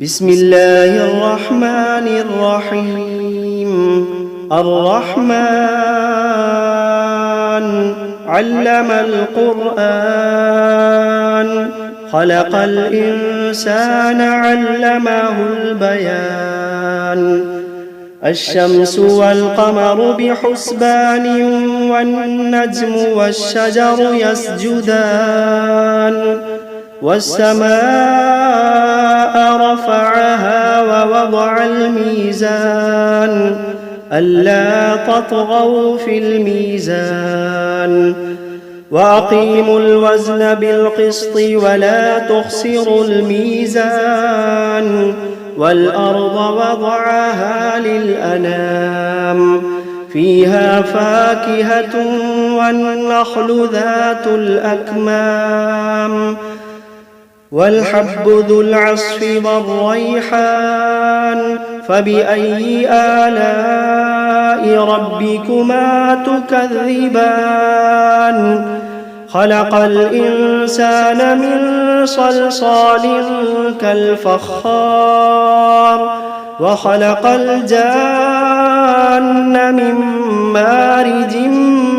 بسم الله الرحمن الرحيم. الرحمن علم القرآن، خلق الإنسان علمه البيان. الشمس والقمر بحسبان، والنجم والشجر يسجدان. والسماء رفعها ووضع الميزان، ألا تطغوا في الميزان. وأقيموا الوزن بالقسط ولا تخسروا الميزان. والأرض وضعها للأنام، فيها فاكهة والنخل ذات الأكمام، والحب ذو العصف والريحان. فبأي آلاء ربكما تكذبان؟ خلق الإنسان من صلصال كالفخار، وخلق الجان من مارج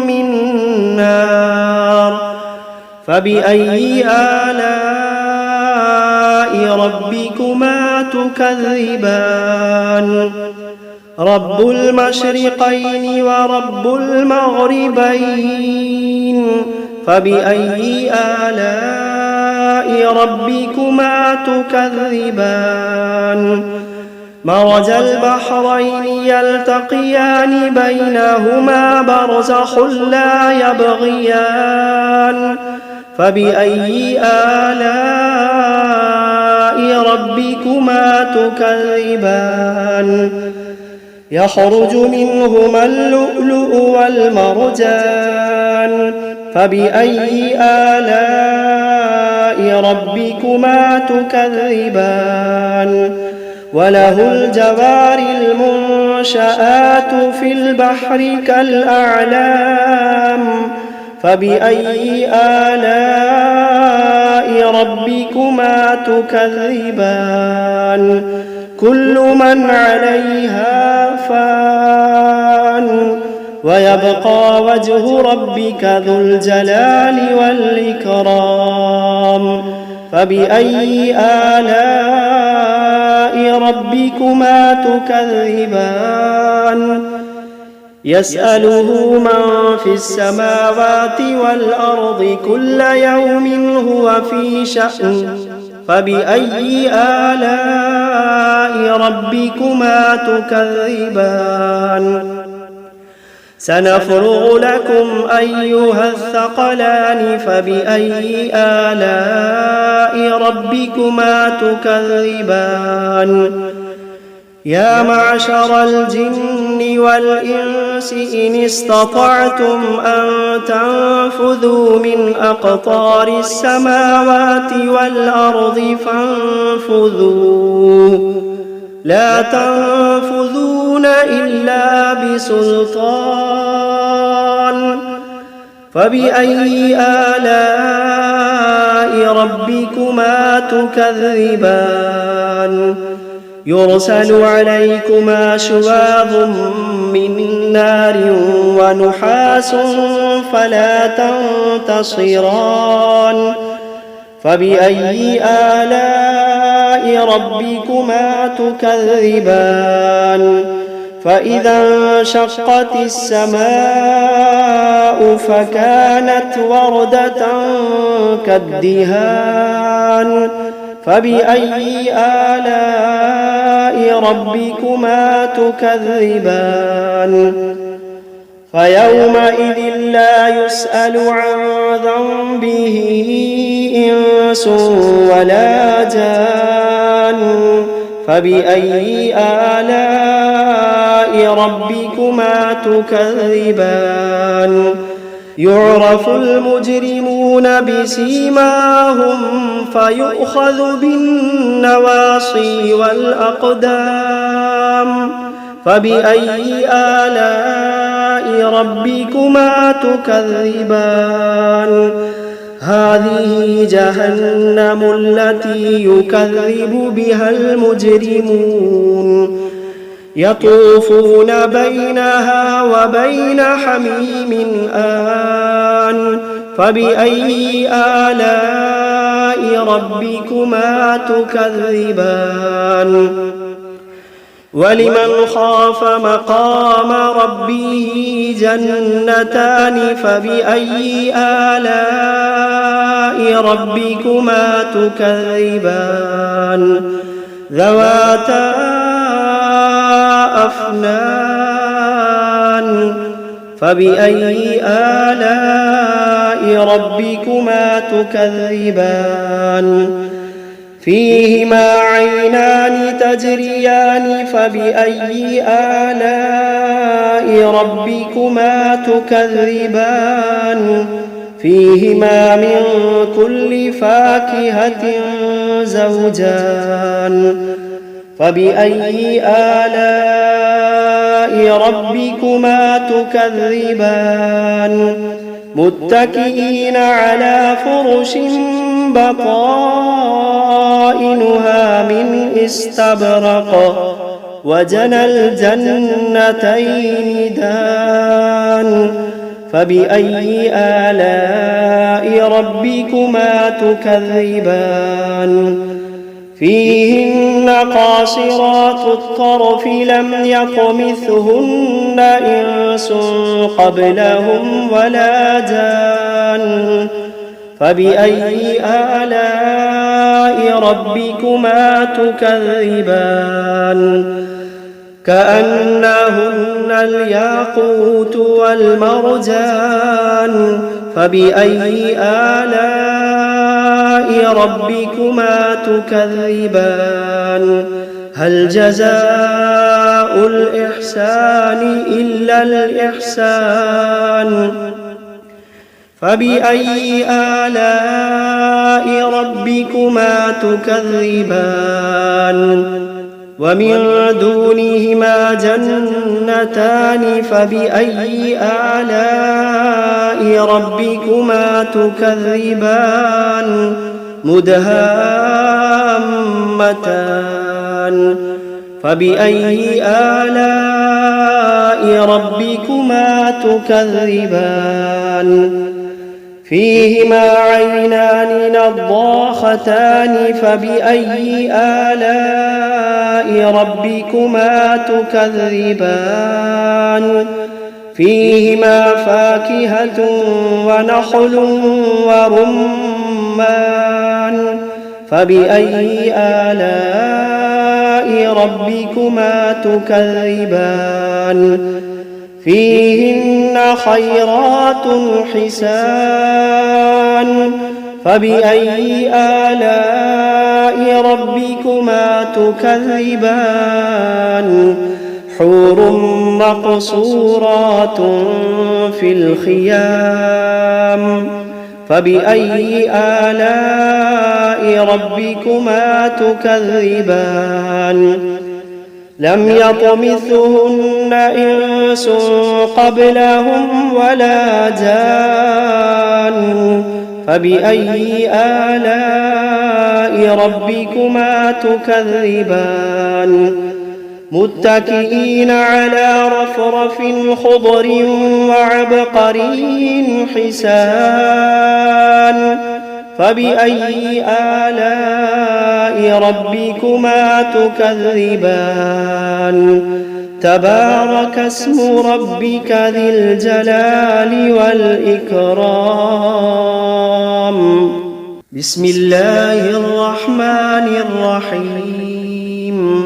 من نار. فبأي آلاء ربكما تكذبان؟ رب المشرقين ورب المغربين. فبأي آلاء ربكما تكذبان؟ مرج البحرين يلتقيان، بينهما برزخ لا يبغيان. فبأي آلاء ربكما تكذبان؟ يخرج منهما اللؤلؤ والمرجان. فبأي آلاء ربكما تكذبان؟ وله الجوار المنشآت في البحر كالأعلام. فبأي آلاء ربكما تكذبان؟ كل من عليها فان، ويبقى وجه ربك ذو الجلال والإكرام. فبأي آلاء ربكما تكذبان؟ يسأله من في السماوات والأرض كل يوم هو في شأن. فبأي آلاء ربكما تكذبان؟ سنفرغ لكم أيها الثقلان. فبأي آلاء ربكما تكذبان؟ يا معشر الجن والإنس إن استطعتم أن تنفذوا من أقطار السماوات والأرض فانفذوا، لا تنفذون إلا بسلطان. فبأي آلاء ربكما تكذبان؟ يرسل عليكما شواظ من نار ونحاس فلا تنتصران. فبأي آلاء ربكما تكذبان؟ فإذا انشقت السماء فكانت وردة كالدهان. فبأي آلاء ربكما تكذبان؟ فيومئذ لا يسأل عن ذنبه إنس ولا جان. فبأي آلاء ربكما تكذبان؟ يعرف المجرمون بسيماهم فيؤخذ بالنواصي والأقدام. فبأي آلاء ربكما تكذبان؟ هذه جهنم التي يكذب بها المجرمون يطوفون بينها وبين حميم آن فبأي آلاء ربكما تكذبان ولمن خاف مقام ربه جنتان فبأي آلاء ربكما تكذبان ذواتا أفنان فبأي آلاء ربكما تكذبان فيهما عينان تجريان فبأي آلاء ربكما تكذبان فيهما من كل فاكهة زوجان فبأي آلاء ربكما تكذبان متكئين على فرش بطائنها من استبرق وجنى الجنتين دان فبأي آلاء ربكما تكذبان فيهن قاصرات الطرف لم يطمثهن إنس قبلهم ولا جان فبأي آلاء ربكما تكذبان كأنهن الياقوت والمرجان فبأي آلاء ربكما تكذبان هل جزاء الإحسان إلا الإحسان فبأي آلاء ربكما تكذبان ومن دونهما جنتان فبأي آلاء ربكما تكذبان مدهامتان فبأي آلاء ربكما تكذبان فيهما عينان نضاختان فبأي آلاء ربكما تكذبان فيهما فاكهة ونخل ورمان فبأي آلاء ربكما تكذبان فيهن خيرات حسان فبأي آلاء ربكما تكذبان حور مقصورات في الخيام فبأي آلاء ربكما تكذبان لم يطمثهن إنس قبلهم ولا جان فبأي آلاء ربكما تكذبان متكئين على رفرف خضر وعبقري حسان فبأي آلاء ربكما تكذبان تبارك اسم ربك ذي الجلال والإكرام بسم الله الرحمن الرحيم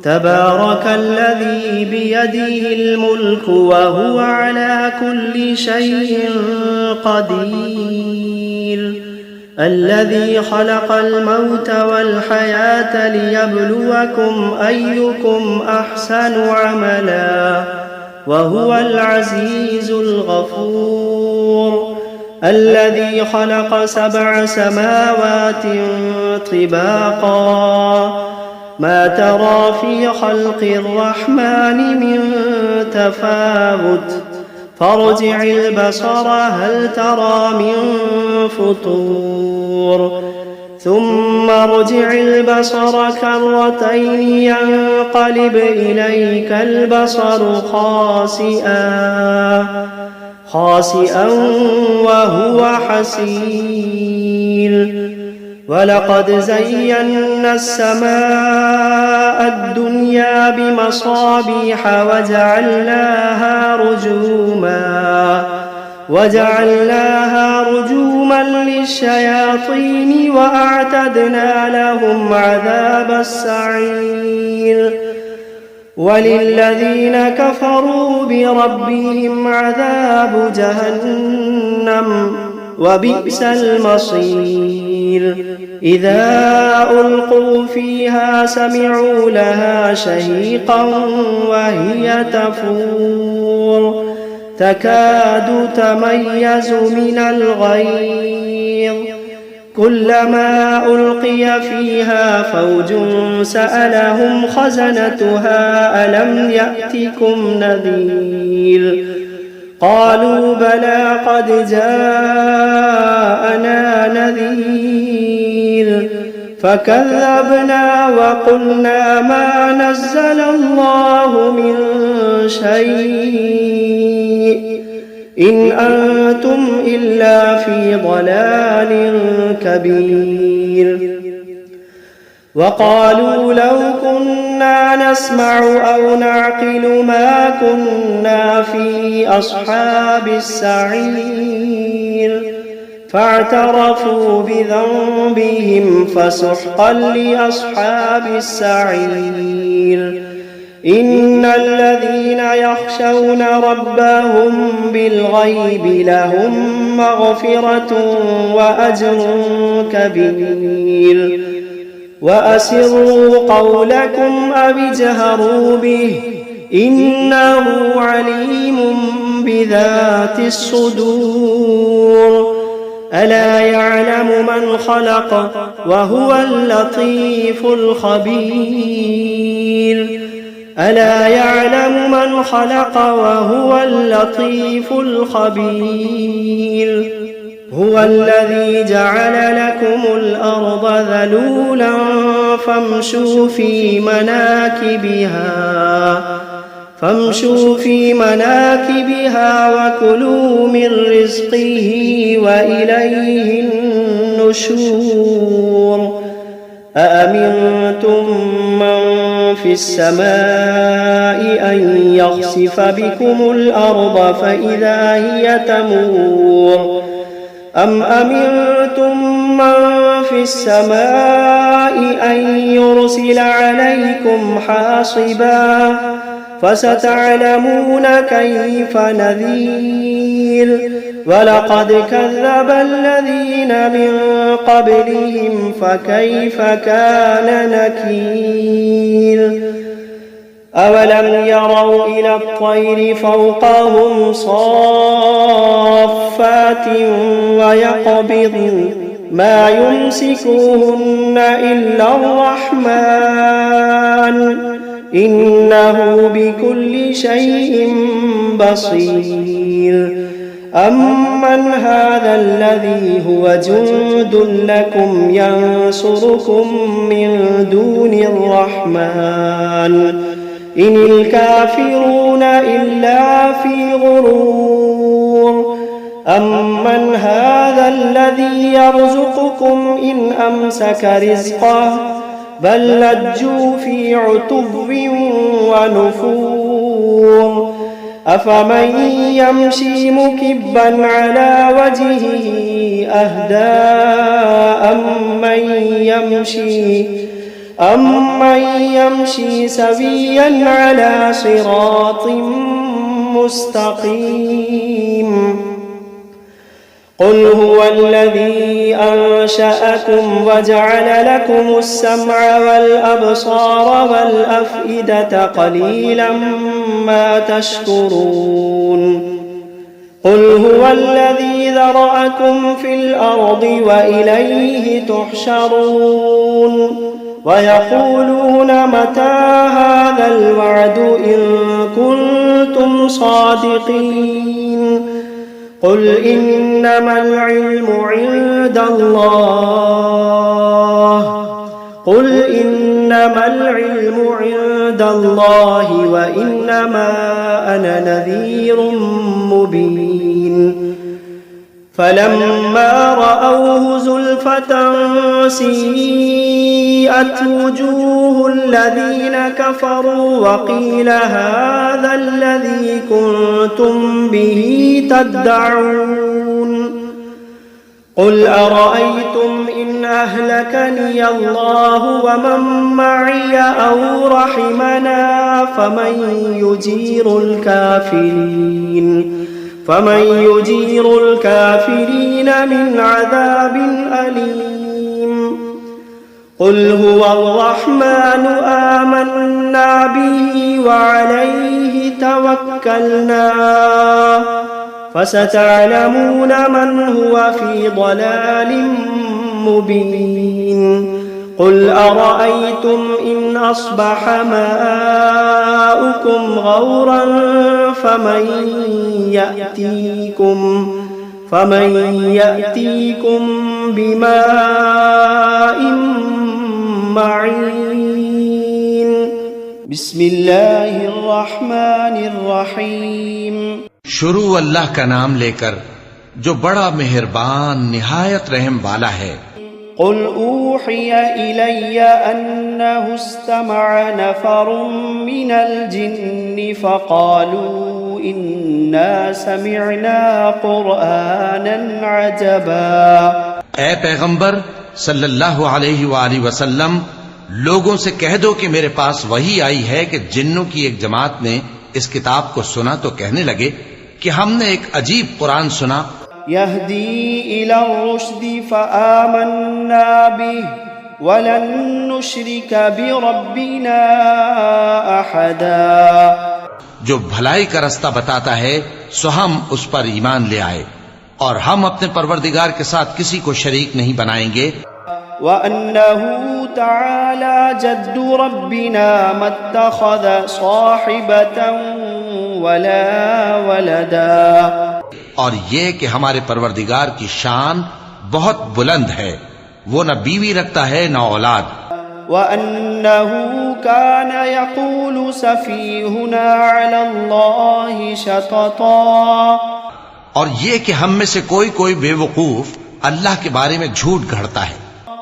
تبارك الذي بيده الملك وهو على كل شيء قدير الذي خلق الموت والحياة ليبلوكم أيكم أحسن عملا وهو العزيز الغفور الذي خلق 7 سماوات طباقا ما ترى في خلق الرحمن من تفاوت فارجع البصر هل ترى من فطور ثم ارجع البصر كرتين ينقلب إليك البصر خاسئا وهو حسير ولقد زينا السماء الدنيا بمصابيح وجعلناها رجوما للشياطين وأعتدنا لهم عذاب السعير وللذين كفروا بربهم عذاب جهنم وبئس المصير إذا ألقوا فيها سمعوا لها شهيقا وهي تفور تكاد تميز من الغيظ كلما ألقي فيها فوج سألهم خزنتها ألم يأتكم نذير قالوا بلى قد جاءنا نذير فكذبنا وقلنا ما نزل الله من شيء إن أنتم إلا في ضلال كبير وقالوا لو كنا نسمع أو نعقل ما كنا في أصحاب السعير فاعترفوا بذنبهم فسحقا لأصحاب السعير إن الذين يخشون ربهم بالغيب لهم مغفرة وأجر كبير وأسروا قولكم أو اجهروا به إنه عليم بذات الصدور ألا يعلم من خلق وهو اللطيف الخبير ألا يعلم من خلق وهو اللطيف الخبير هو الذي جعل لكم الأرض ذلولا فامشوا في مناكبها وكلوا من رزقه وإليه النشور أأمنتم من في السماء أن يخسف بكم الأرض فإذا هي تمور أم أمنتم من في السماء أن يرسل عليكم حاصبا فستعلمون كيف نذير ولقد كذب الذين من قبلهم فكيف كان نكير أولم يروا إلى الطير فوقهم صافات ويقبضن ما يمسكوهن إلا الرحمن إنه بكل شيء بصير أمن هذا الذي هو جند لكم ينصركم من دون الرحمن إن الكافرون إلا في غرور أمن هذا الذي يرزقكم إن أمسك رزقه بل لجوا في عتو ونفور أفمن يمشي مكبا على وجهه أهدى أمن يمشي سويا على صراط مستقيم قل هو الذي أنشأكم وجعل لكم السمع والأبصار والأفئدة قليلا ما تشكرون قل هو الذي ذرأكم في الأرض وإليه تحشرون ويقولون متى هذا الوعد إن كنتم كنتم صادقين قل إنما العلم عند الله وإنما أنا نذير مبين فلما رأوه زلفة سيئت وجوه الذين كفروا وقيل هذا الذي كنتم به تدعون قل أرأيتم إن أهلكني الله ومن معي أو رحمنا فمن يجير الكافرين من عذاب أليم قل هو الرحمن آمنا به وعليه توكلنا فستعلمون من هو في ضلال مبين قل أرأيتم إن أصبح ماؤكم غورا فمن يأتيكم بماء معين بسم الله الرحمن الرحيم شروع اللہ کا نام لے کر جو بڑا مہربان نہایت رحم والا ہے۔ قل اوحی الی انہ استمع نفر من الجن فقالوا انا سمعنا قرآنا عجبا۔ اے پیغمبر صلی اللہ علیہ وآلہ وسلم، لوگوں سے کہہ دو کہ میرے پاس وحی آئی ہے کہ جنوں کی ایک جماعت نے اس کتاب کو سنا تو کہنے لگے کہ ہم نے ایک عجیب قرآن سنا۔ یہدی الی الرشد فآمنا به ولن نشرک بربنا احدا۔ جو بھلائی کا رستہ بتاتا ہے سو ہم اس پر ایمان لے آئے اور ہم اپنے پروردگار کے ساتھ کسی کو شریک نہیں بنائیں گے۔ وَأَنَّهُ تَعَالَى جَدُّ رَبِّنَا مَا اتَّخَذَ صَاحِبَةً وَلَا وَلَدًا۔ اور یہ کہ ہمارے پروردگار کی شان بہت بلند ہے، وہ نہ بیوی رکھتا ہے نہ اولاد۔ وَأَنَّهُ كَانَ يَقُولُ سَفِيهُنَا عَلَى اللَّهِ شَطَطًا۔ اور یہ کہ ہم میں سے کوئی بے وقوف اللہ کے بارے میں جھوٹ گھڑتا ہے۔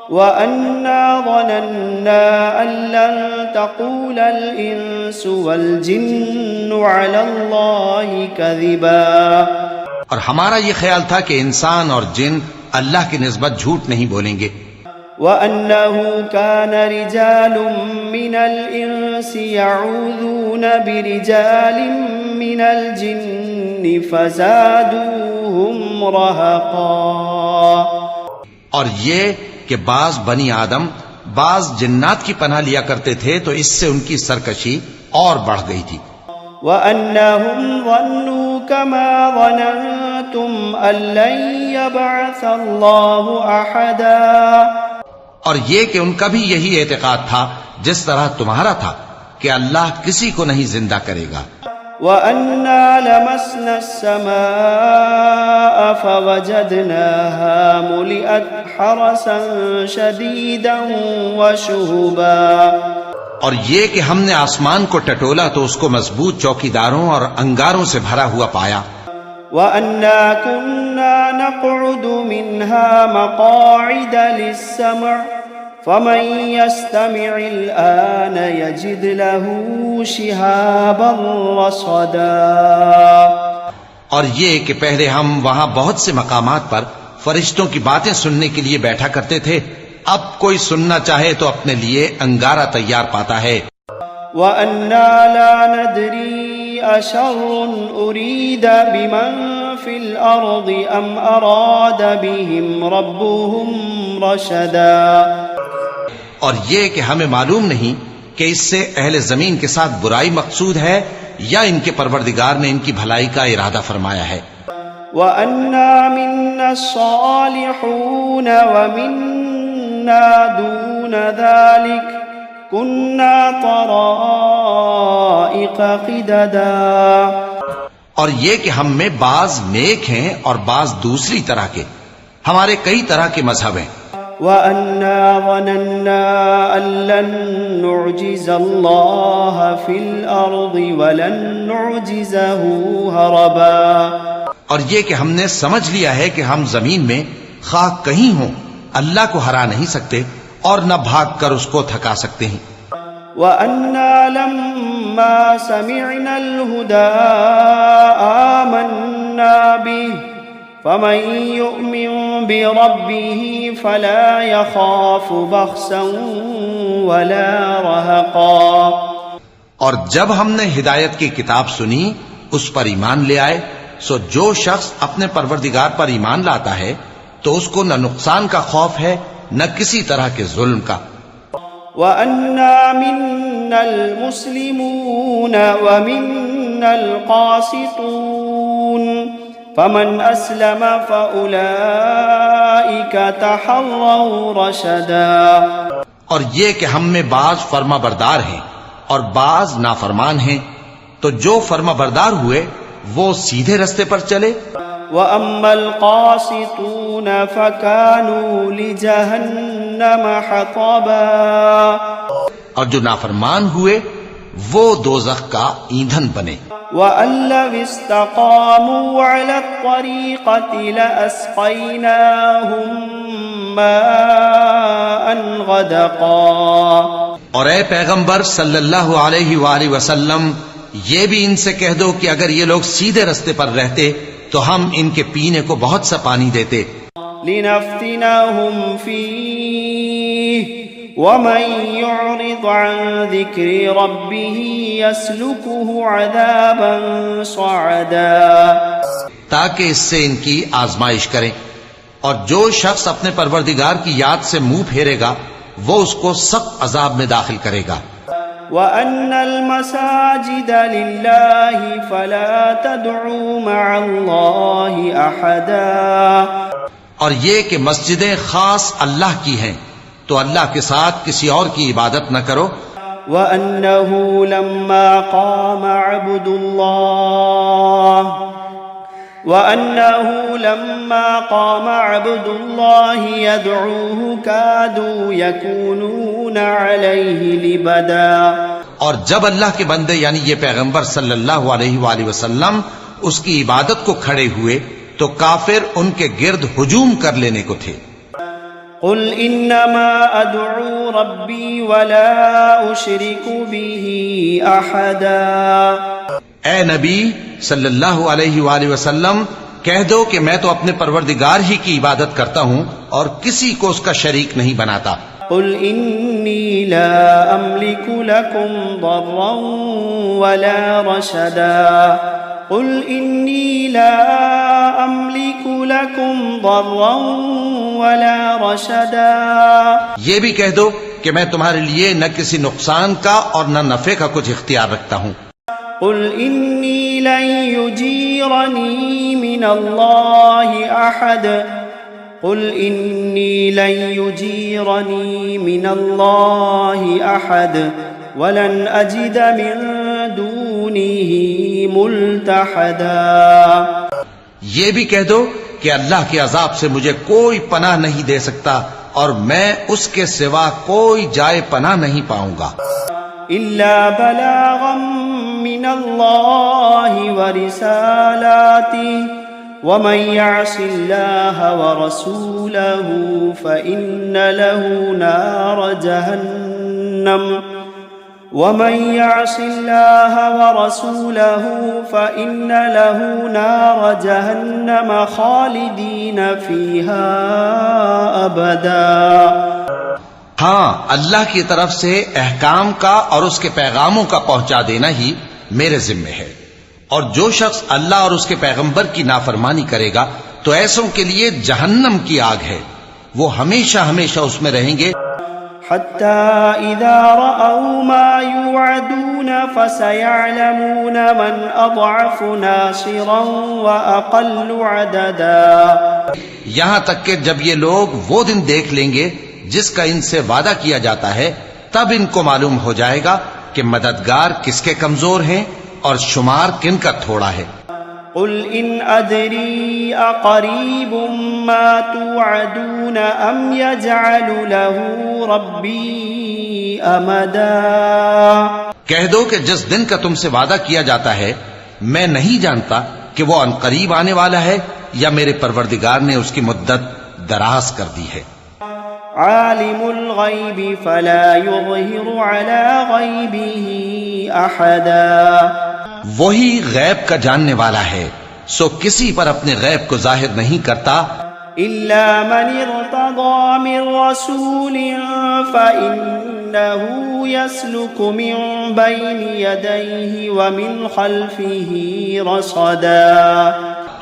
وَأَنَّا ظَنَنَّا أَن لَّن تَقُولَ الْإِنسُ وَالْجِنُّ عَلَى اللَّهِ كَذِبًا۔ اور ہمارا یہ خیال تھا کہ انسان اور جن اللہ کی نسبت جھوٹ نہیں بولیں گے۔ وَأَنَّهُ كَانَ رِجَالٌ مِّنَ الْإِنسِ يَعُوذُونَ بِرِجَالٍ مِّنَ الْجِنِّ فَزَادُوهُمْ رَهَقًا۔ اور یہ کہ بعض بنی آدم بعض جنات کی پناہ لیا کرتے تھے تو اس سے ان کی سرکشی اور بڑھ گئی تھی۔ وَأَنَّهُمْ ظَنُّوا كَمَا ظَنَنْتُمْ أَن لَّن يَبْعَثَ اللَّهُ أَحَدًا۔ اور یہ کہ ان کا بھی یہی اعتقاد تھا جس طرح تمہارا تھا کہ اللہ کسی کو نہیں زندہ کرے گا۔ وَأَنَّا لَمَسْنَا السَّمَاءَ فَوَجَدْنَاهَا مُلِئَتْ حَرَسًا شَدِيدًا وَشُهُبًا۔ اور یہ کہ ہم نے آسمان کو ٹٹولا تو اس کو مضبوط چوکیداروں اور انگاروں سے بھرا ہوا پایا۔ وَأَنَّا كُنَّا نَقْعُدُ مِنْهَا مَقَاعِدَ لِلسَّمْعِ فَمَن يَسْتَمِعِ الْآنَ يَجِدْ لَهُ شِهَابًا رَّصَدًا۔ اور یہ کہ پہلے ہم وہاں بہت سے مقامات پر فرشتوں کی باتیں سننے کے لیے بیٹھا کرتے تھے، اب کوئی سننا چاہے تو اپنے لیے انگارہ تیار پاتا ہے۔ وَأَنَّا لَا نَدْرِي أَشَرٌ أُرِيدَ بِمَن فِي الْأَرْضِ أَمْ أَرَادَ بِهِمْ رَبُّهُمْ رَشَدًا۔ اور یہ کہ ہمیں معلوم نہیں کہ اس سے اہل زمین کے ساتھ برائی مقصود ہے یا ان کے پروردگار نے ان کی بھلائی کا ارادہ فرمایا ہے۔ وَأَنَّا مِنَّا الصَّالِحُونَ وَمِنَّا دُونَ ذَلِكَ كُنَّا طَرَائِقَ طرائق قددا اور یہ کہ ہم میں بعض نیک ہیں اور بعض دوسری طرح کے، ہمارے کئی طرح کے مذہب ہیں۔ وَأَنَّا ظَنَنَّا أَن لَّن نُّعْجِزَ اللَّهَ فِي الْأَرْضِ وَلَن نُّعْجِزَهُ هَرَبًا، اور یہ کہ ہم نے سمجھ لیا ہے کہ ہم زمین میں خواہ کہیں ہوں اللہ کو ہرا نہیں سکتے اور نہ بھاگ کر اس کو تھکا سکتے ہیں۔ وَأَنَّا لَمَّا سَمِعْنَا الْهُدَىٰ آمَنَّا بِهِ فَمَن يُؤْمِن بِرَبِّهِ فَلَا يَخَافُ بَخْسًا وَلَا رَهَقًا، اور جب ہم نے ہدایت کی کتاب سنی اس پر ایمان لے آئے، سو جو شخص اپنے پروردگار پر ایمان لاتا ہے تو اس کو نہ نقصان کا خوف ہے نہ کسی طرح کے ظلم کا۔ وَأَنَّا مِنَّا الْمُسْلِمُونَ وَمِنَّا الْقَاسِطُونَ فَمَنْ أَسْلَمَ فَأُولَئِكَ تَحَرَّوْا رَشَدًا، اور یہ کہ ہم میں بعض فرما بردار ہیں اور بعض نافرمان ہیں، تو جو فرما بردار ہوئے وہ سیدھے رستے پر چلے۔ وَأَمَّا الْقَاسِطُونَ فَكَانُوا لِجَهَنَّمَ حَطَبًا، اور جو نافرمان ہوئے وہ دوزخ کا ایندھن بنے۔ وَأَن لَّوِ اسْتَقَامُوا عَلَى الطَّرِيقَةِ لَأَسْقَيْنَاهُم مَّاءً غَدَقًا، اور اے پیغمبر صلی اللہ علیہ وآلہ وسلم یہ بھی ان سے کہہ دو کہ اگر یہ لوگ سیدھے رستے پر رہتے تو ہم ان کے پینے کو بہت سا پانی دیتے۔ لِنَفْتِنَهُمْ فِيهِ وَمَن يُعْرِضْ عَن ذِكْرِ رَبِّهِ يَسْلُكْهُ عَذَابًا صَعَدًا، تاکہ اس سے ان کی آزمائش کریں، اور جو شخص اپنے پروردگار کی یاد سے منہ پھیرے گا وہ اس کو سخت عذاب میں داخل کرے گا۔ وَأَنَّ الْمَسَاجِدَ لِلَّهِ فَلَا تَدْعُوا مَعَ اللَّهِ أَحَدًا، اور یہ کہ مسجدیں خاص اللہ کی ہیں تو اللہ کے ساتھ کسی اور کی عبادت نہ کرو۔ وَأَنَّهُ لَمَّا قَامَ عَبْدُ اللَّهِ يَدْعُوهُ كَادُوا يَكُونُونَ عَلَيْهِ لِبَدًا، اور جب اللہ کے بندے یعنی یہ پیغمبر صلی اللہ علیہ وآلہ وسلم اس کی عبادت کو کھڑے ہوئے تو کافر ان کے گرد ہجوم کر لینے کو تھے۔ قُلْ إِنَّمَا أَدْعُو رَبِّي وَلَا أُشْرِكُ بِهِ أَحَدًا، اے نبی صلی اللہ علیہ وآلہ وسلم کہہ دو کہ میں تو اپنے پروردگار ہی کی عبادت کرتا ہوں اور کسی کو اس کا شریک نہیں بناتا۔ قُلْ إِنِّي لَا أَمْلِكُ لَكُمْ ضَرًّا وَلَا رَشَدًا، قُلْ إِنِّي لَا أَمْلِكُ لَكُمْ ضَرًّا وَلَا رَشَدًا، یہ بھی کہہ دو کہ میں تمہارے لیے نہ کسی نقصان کا اور نہ نفع کا کچھ اختیار رکھتا ہوں۔ قُلْ إِنِّي لَن يُجِيرَنِي مِنَ اللَّهِ أَحَدٌ، قُلْ إِنِّي لَن يُجِيرَنِي مِنَ اللَّهِ أَحَدٌ وَلَنْ أَجِدَ مِن دُونِهِ مُلْتَحَدًا، یہ بھی کہہ دو کہ اللہ کے عذاب سے مجھے کوئی پناہ نہیں دے سکتا اور میں اس کے سوا کوئی جائے پناہ نہیں پاؤں گا۔ إِلَّا بَلَاغًا مِّنَ اللَّهِ وَرِسَالَاتِهِ وَمَن يَعْصِ اللَّهَ وَرَسُولَهُ فَإِنَّ لَهُ نَارَ جَهَنَّمَ وَمَن يَعْصِ اللَّهَ وَرَسُولَهُ فَإِنَّ لَهُ نَارَ جَهَنَّمَ خَالِدِينَ فِيهَا أَبَدًا۔ ہاں، اللہ کی طرف سے احکام کا اور اس کے پیغاموں کا پہنچا دینا ہی میرے ذمے ہے، اور جو شخص اللہ اور اس کے پیغمبر کی نافرمانی کرے گا تو ایسوں کے لیے جہنم کی آگ ہے، وہ ہمیشہ ہمیشہ اس میں رہیں گے۔ حتى إذا رأوا ما يوعدون فسيعلمون من أضعف ناصرا وأقل عددا، یہاں تک کہ جب یہ لوگ وہ دن دیکھ لیں گے جس کا ان سے وعدہ کیا جاتا ہے، تب ان کو معلوم ہو جائے گا کہ مددگار کس کے کمزور ہیں اور شمار کن کا تھوڑا ہے۔ قل إن أدري أقريب ما توعدون أم يجعل له ربي أمدا۔ کہہ دو کہ جس دن کا تم سے وعدہ کیا جاتا ہے میں نہیں جانتا کہ وہ عنقریب آنے والا ہے یا میرے پروردگار نے اس کی مدت دراز کر دی ہے۔ عالم الغیب فلا يظہر على غیبه احدا۔ وہی غیب کا جاننے والا ہے سو کسی پر اپنے غیب کو ظاہر نہیں کرتا الا من ارتضى من رسول فإنه يسلك من بين يديه ومن خلفه رصدا۔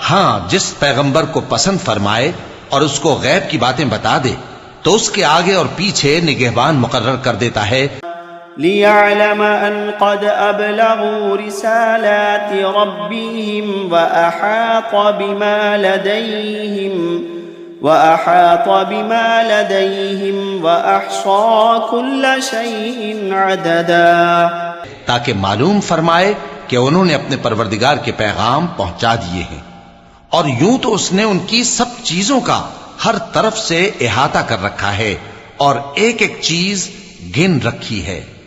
ہاں جس پیغمبر کو پسند فرمائے اور اس کو غیب کی باتیں بتا دے تو اس کے آگے اور پیچھے نگہبان مقرر کر دیتا ہے۔ ليعلم أن قد أبلغوا رسالات ربهم وأحاط بما لديهم وأحصى كل شيء عددا۔ تاکہ معلوم فرمائے کہ انہوں نے اپنے پروردگار کے پیغام پہنچا دیے ہیں اور یوں تو اس نے ان کی سب چیزوں کا ہر طرف سے احاطہ کر رکھا ہے اور ایک ایک چیز گن رکھی ہے۔